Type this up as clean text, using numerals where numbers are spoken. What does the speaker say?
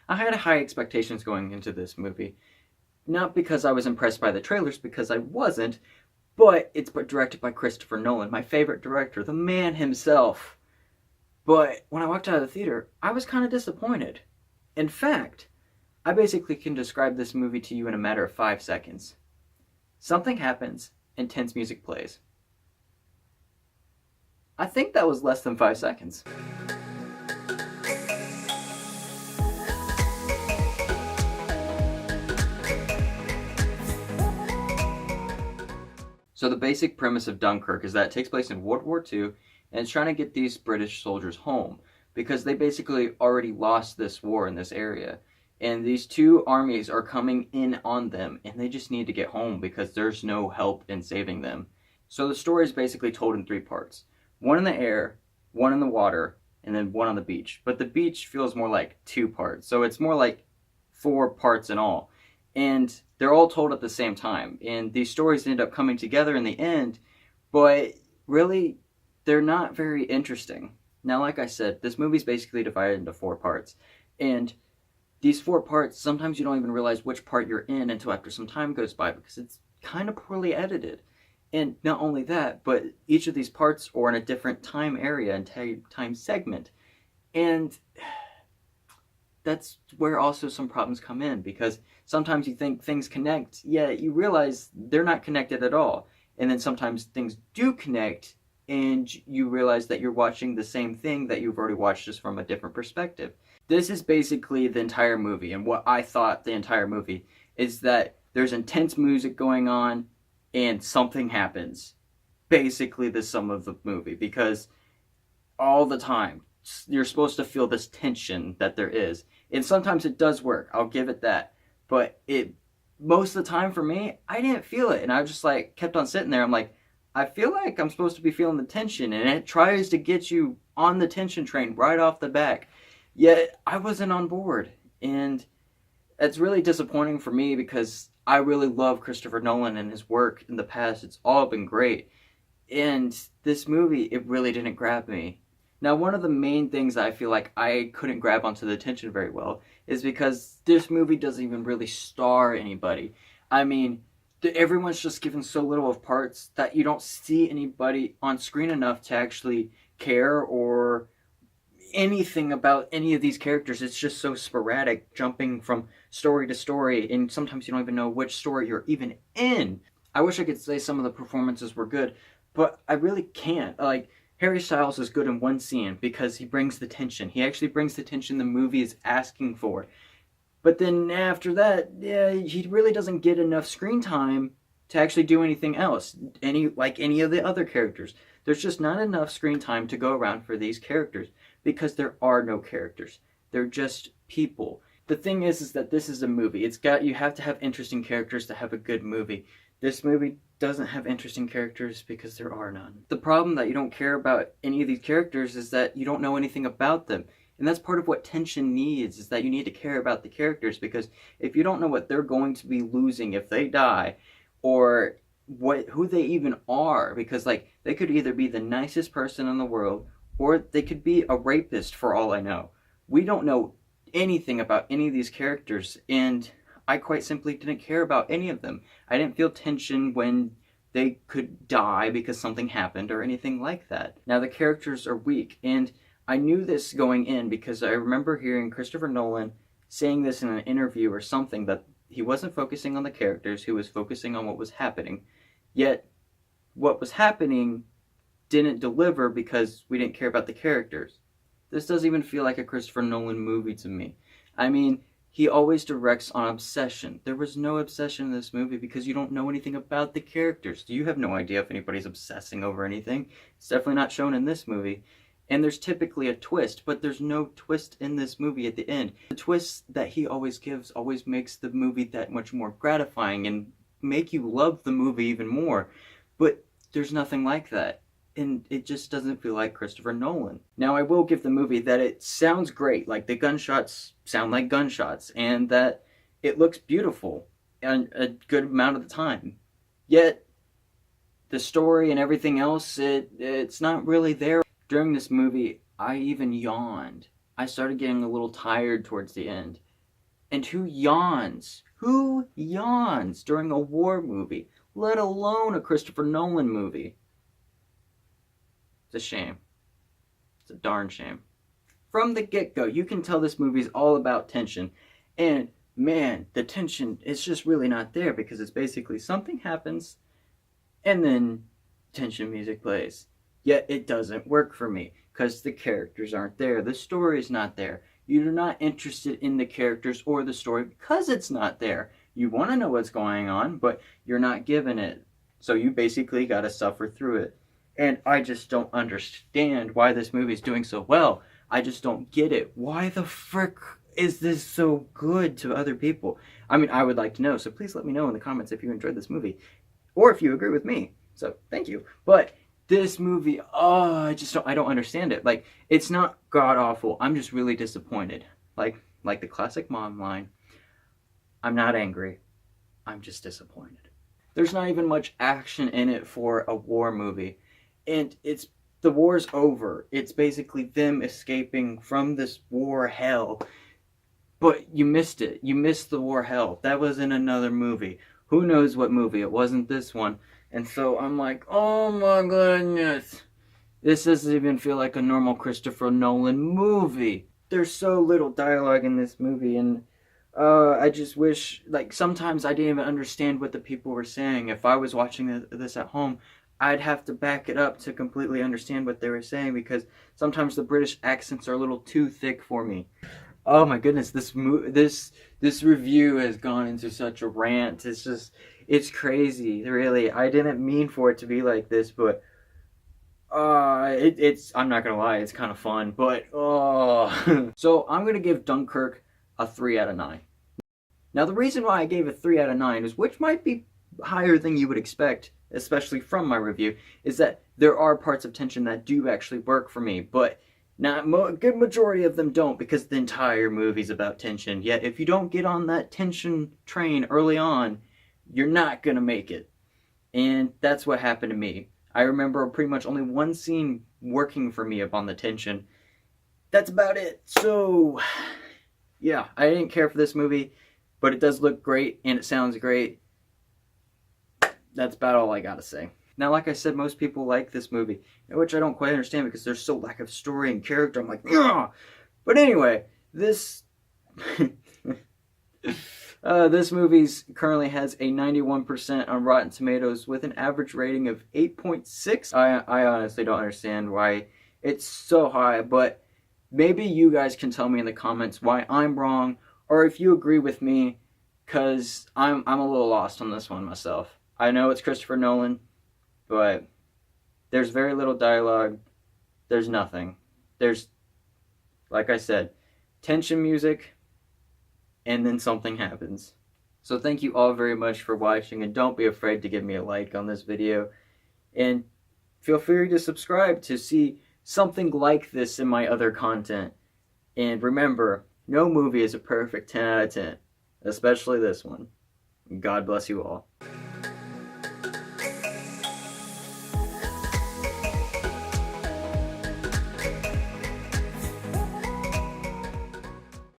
I had high expectations going into this movie. Not because I was impressed by the trailers, because I wasn't, but it's directed by Christopher Nolan, my favorite director, the man himself. But when I walked out of the theater, I was kind of disappointed. In fact, I basically can describe this movie to you in a matter of 5 seconds. Something happens, and tense music plays. I think that was less than 5 seconds. So the basic premise of Dunkirk is that it takes place in World War II, and it's trying to get these British soldiers home because they basically already lost this war in this area. And these two armies are coming in on them, and they just need to get home because there's no help in saving them. So the story is basically told in 3 parts. One in the air, one in the water, and then one on the beach. But the beach feels more like 2 parts, so it's more like 4 parts in all. And they're all told at the same time. And these stories end up coming together in the end, but really, they're not very interesting. Now, like I said, this movie's basically divided into 4 parts. And these 4 parts, sometimes you don't even realize which part you're in until after some time goes by because it's kind of poorly edited. And not only that, but each of these parts are in a different time area and time segment. And that's where also some problems come in, because sometimes you think things connect, yet you realize they're not connected at all. And then sometimes things do connect, and you realize that you're watching the same thing that you've already watched, just from a different perspective. This is basically the entire movie, and what I thought the entire movie is that there's intense music going on, and something happens. Basically the sum of the movie, because all the time you're supposed to feel this tension that there is. And sometimes it does work, I'll give it that. But most of the time for me, I didn't feel it. And I just kept on sitting there. I'm like, I feel like I'm supposed to be feeling the tension. And it tries to get you on the tension train right off the back. Yet I wasn't on board. And it's really disappointing for me because I really love Christopher Nolan and his work in the past. It's all been great. And this movie, it really didn't grab me. Now, one of the main things I feel like I couldn't grab onto the attention very well is because this movie doesn't even really star anybody. I mean, everyone's just given so little of parts that you don't see anybody on screen enough to actually care or anything about any of these characters. It's just so sporadic, jumping from story to story, and sometimes you don't even know which story you're even in. I wish I could say some of the performances were good, but I really can't. Harry Styles is good in one scene because he brings the tension. He actually brings the tension the movie is asking for. But then after that, yeah, he really doesn't get enough screen time to actually do anything else. Like any of the other characters. There's just not enough screen time to go around for these characters because there are no characters. They're just people. The thing is that this is a movie. You have to have interesting characters to have a good movie. This movie doesn't have interesting characters because there are none. The problem that you don't care about any of these characters is that you don't know anything about them. And that's part of what tension needs, is that you need to care about the characters, because if you don't know what they're going to be losing if they die, or who they even are, because they could either be the nicest person in the world, or they could be a rapist for all I know. We don't know anything about any of these characters, and I quite simply didn't care about any of them. I didn't feel tension when they could die because something happened or anything like that. Now, the characters are weak, and I knew this going in because I remember hearing Christopher Nolan saying this in an interview or something, that he wasn't focusing on the characters, he was focusing on what was happening. Yet, what was happening didn't deliver because we didn't care about the characters. This doesn't even feel like a Christopher Nolan movie to me. I mean, he always directs on obsession. There was no obsession in this movie because you don't know anything about the characters. You have no idea if anybody's obsessing over anything. It's definitely not shown in this movie. And there's typically a twist, but there's no twist in this movie at the end. The twist that he always gives always makes the movie that much more gratifying and make you love the movie even more. But there's nothing like that. And it just doesn't feel like Christopher Nolan. Now, I will give the movie that it sounds great, like the gunshots sound like gunshots, and that it looks beautiful a good amount of the time. Yet, the story and everything else, it's not really there. During this movie, I even yawned. I started getting a little tired towards the end. And who yawns? Who yawns during a war movie, let alone a Christopher Nolan movie? It's a shame. It's a darn shame. From the get-go, you can tell this movie is all about tension. And man, the tension is just really not there, because it's basically something happens and then tension music plays. Yet it doesn't work for me because the characters aren't there. The story's not there. You're not interested in the characters or the story because it's not there. You want to know what's going on, but you're not given it. So you basically got to suffer through it. And I just don't understand why this movie is doing so well. I just don't get it. Why the frick is this so good to other people? I mean, I would like to know. So please let me know in the comments if you enjoyed this movie, or if you agree with me. So thank you. But this movie, I don't understand it. Like, it's not god awful. I'm just really disappointed. Like the classic mom line, I'm not angry, I'm just disappointed. There's not even much action in it for a war movie. And the war's over. It's basically them escaping from this war hell. But you missed it. You missed the war hell. That was in another movie. Who knows what movie? It wasn't this one. And so I'm like, oh my goodness. This doesn't even feel like a normal Christopher Nolan movie. There's so little dialogue in this movie, and I just wish, like, sometimes I didn't even understand what the people were saying. If I was watching this at home, I'd have to back it up to completely understand what they were saying, because sometimes the British accents are a little too thick for me. Oh my goodness, this review has gone into such a rant. It's crazy, really. I didn't mean for it to be like this, but I'm not gonna lie, it's kind of fun, but So I'm gonna give Dunkirk a 3 out of 9. Now the reason why I gave it 3 out of 9 is, which might be higher than you would expect, especially from my review, is that there are parts of tension that do actually work for me, but a good majority of them don't, because the entire movie's about tension. Yet if you don't get on that tension train early on, you're not gonna make it. And that's what happened to me. I remember pretty much only one scene working for me upon the tension. That's about it. So yeah, I didn't care for this movie, but it does look great and it sounds great. That's about all I gotta say. Now, like I said, most people like this movie, which I don't quite understand because there's so lack of story and character. I'm like, ugh! But anyway, this this movie currently has a 91% on Rotten Tomatoes with an average rating of 8.6. I honestly don't understand why it's so high, but maybe you guys can tell me in the comments why I'm wrong, or if you agree with me, because I'm a little lost on this one myself. I know it's Christopher Nolan, but there's very little dialogue. There's nothing. There's, like I said, tension music, and then something happens. So thank you all very much for watching, and don't be afraid to give me a like on this video. And feel free to subscribe to see something like this in my other content. And remember, no movie is a perfect 10 out of 10, especially this one. God bless you all.